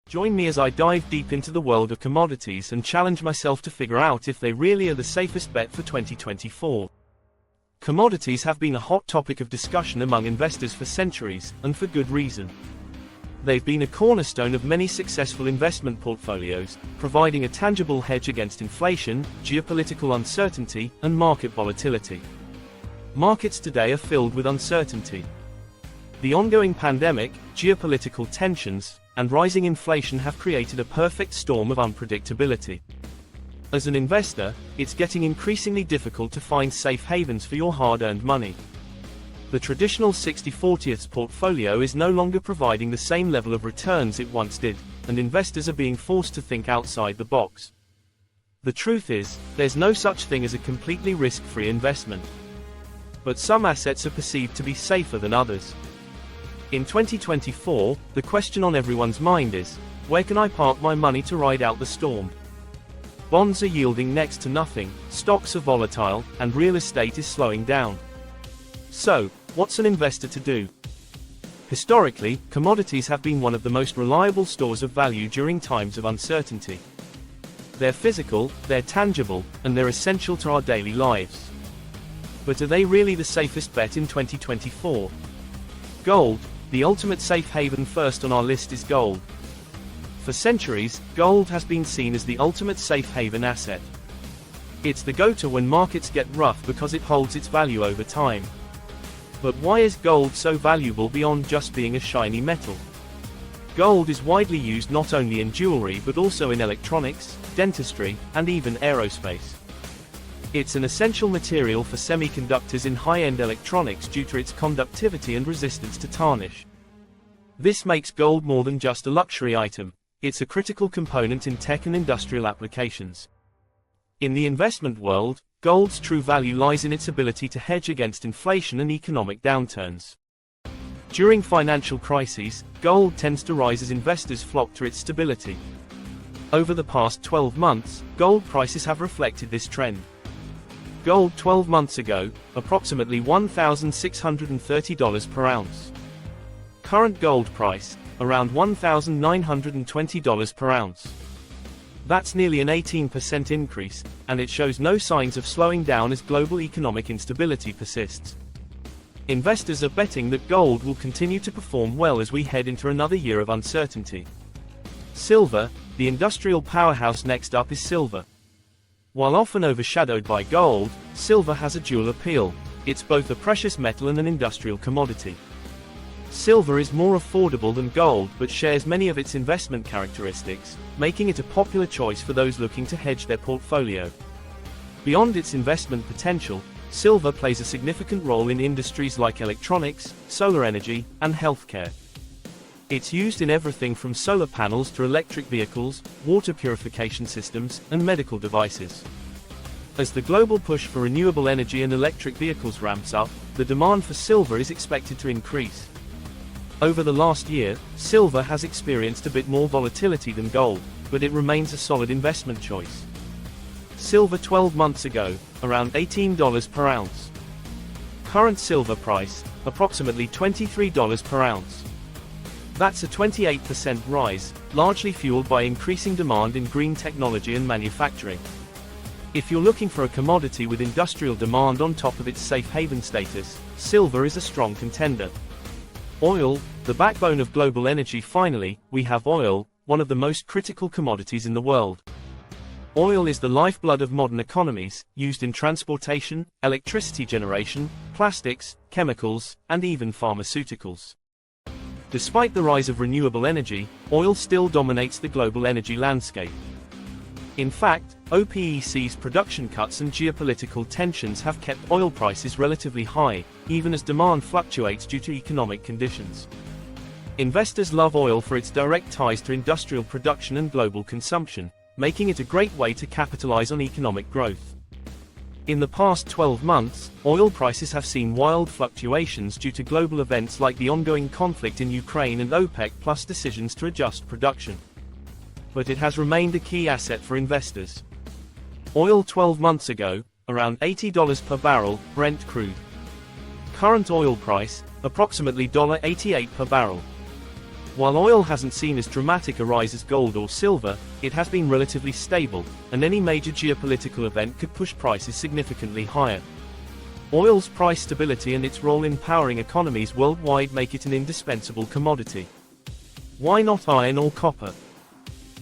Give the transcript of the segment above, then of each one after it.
Join me as I dive deep into the world of commodities and challenge myself to figure out if they really are the safest bet for 2024. Commodities have been a hot topic of discussion among investors for centuries, and for good reason. They've been a cornerstone of many successful investment portfolios, providing a tangible hedge against inflation, geopolitical uncertainty, and market volatility. Markets today are filled with uncertainty. The ongoing pandemic, geopolitical tensions, and rising inflation have created a perfect storm of unpredictability. As an investor, it's getting increasingly difficult to find safe havens for your hard-earned money. The traditional 60/40 portfolio is no longer providing the same level of returns it once did, and investors are being forced to think outside the box. The truth is, there's no such thing as a completely risk-free investment. But some assets are perceived to be safer than others. In 2024, the question on everyone's mind is, where can I park my money to ride out the storm? Bonds are yielding next to nothing, stocks are volatile, and real estate is slowing down. So, what's an investor to do? Historically, commodities have been one of the most reliable stores of value during times of uncertainty. They're physical, they're tangible, and they're essential to our daily lives. But are they really the safest bet in 2024? Gold, the ultimate safe haven. First on our list is gold. For centuries, gold has been seen as the ultimate safe haven asset. It's the go-to when markets get rough because it holds its value over time. But why is gold so valuable beyond just being a shiny metal? Gold is widely used not only in jewelry but also in electronics, dentistry, and even aerospace. It's an essential material for semiconductors in high-end electronics due to its conductivity and resistance to tarnish. This makes gold more than just a luxury item. It's a critical component in tech and industrial applications. In the investment world, gold's true value lies in its ability to hedge against inflation and economic downturns. During financial crises, gold tends to rise as investors flock to its stability. Over the past 12 months, gold prices have reflected this trend. Gold 12 months ago, approximately $1,630 per ounce. Current gold price, around $1,920 per ounce. That's nearly an 18% increase, and it shows no signs of slowing down as global economic instability persists. Investors are betting that gold will continue to perform well as we head into another year of uncertainty. Silver, the industrial powerhouse. Next up is silver. While often overshadowed by gold, silver has a dual appeal. It's both a precious metal and an industrial commodity. Silver is more affordable than gold but shares many of its investment characteristics, making it a popular choice for those looking to hedge their portfolio. Beyond its investment potential, silver plays a significant role in industries like electronics, solar energy, and healthcare. It's used in everything from solar panels to electric vehicles, water purification systems, and medical devices. As the global push for renewable energy and electric vehicles ramps up, the demand for silver is expected to increase. Over the last year, silver has experienced a bit more volatility than gold, but it remains a solid investment choice. Silver 12 months ago, around $18 per ounce. Current silver price, approximately $23 per ounce. That's a 28% rise, largely fueled by increasing demand in green technology and manufacturing. If you're looking for a commodity with industrial demand on top of its safe haven status, silver is a strong contender. Oil, the backbone of global energy. Finally, we have oil, one of the most critical commodities in the world. Oil is the lifeblood of modern economies, used in transportation, electricity generation, plastics, chemicals, and even pharmaceuticals. Despite the rise of renewable energy, oil still dominates the global energy landscape. In fact, OPEC's production cuts and geopolitical tensions have kept oil prices relatively high, even as demand fluctuates due to economic conditions. Investors love oil for its direct ties to industrial production and global consumption, making it a great way to capitalize on economic growth. In the past 12 months, oil prices have seen wild fluctuations due to global events like the ongoing conflict in Ukraine and OPEC Plus decisions to adjust production. But it has remained a key asset for investors. Oil 12 months ago, around $80 per barrel, Brent crude. Current oil price, approximately $88 per barrel. While oil hasn't seen as dramatic a rise as gold or silver, it has been relatively stable, and any major geopolitical event could push prices significantly higher. Oil's price stability and its role in powering economies worldwide make it an indispensable commodity. Why not iron or copper?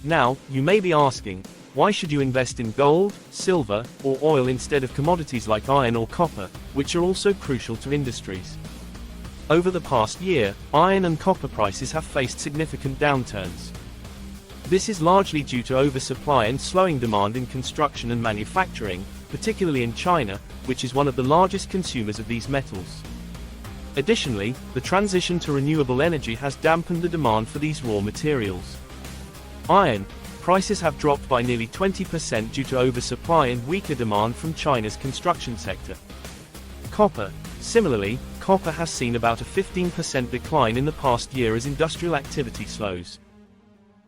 Now, you may be asking, why should you invest in gold, silver, or oil instead of commodities like iron or copper, which are also crucial to industries? Over the past year, iron and copper prices have faced significant downturns. This is largely due to oversupply and slowing demand in construction and manufacturing, particularly in China, which is one of the largest consumers of these metals. Additionally, the transition to renewable energy has dampened the demand for these raw materials. Iron prices have dropped by nearly 20% due to oversupply and weaker demand from China's construction sector. Copper, similarly, copper has seen about a 15% decline in the past year as industrial activity slows.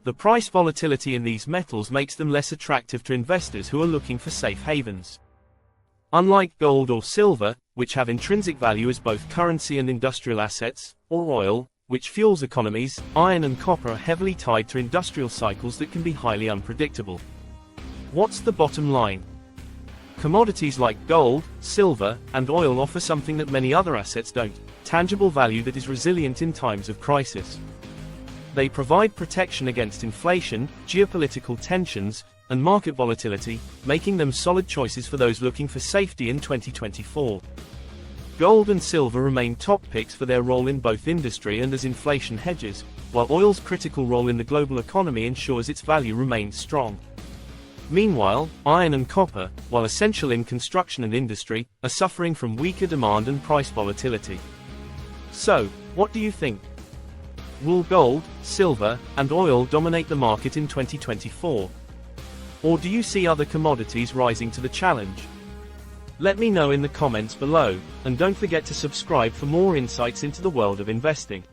The price volatility in these metals makes them less attractive to investors who are looking for safe havens. Unlike gold or silver, which have intrinsic value as both currency and industrial assets, or oil, which fuels economies, iron and copper are heavily tied to industrial cycles that can be highly unpredictable. What's the bottom line? Commodities like gold, silver, and oil offer something that many other assets don't: tangible value that is resilient in times of crisis. They provide protection against inflation, geopolitical tensions, and market volatility, making them solid choices for those looking for safety in 2024. Gold and silver remain top picks for their role in both industry and as inflation hedges, while oil's critical role in the global economy ensures its value remains strong. Meanwhile, iron and copper, while essential in construction and industry, are suffering from weaker demand and price volatility. So, what do you think? Will gold, silver, and oil dominate the market in 2024? Or do you see other commodities rising to the challenge? Let me know in the comments below, and don't forget to subscribe for more insights into the world of investing.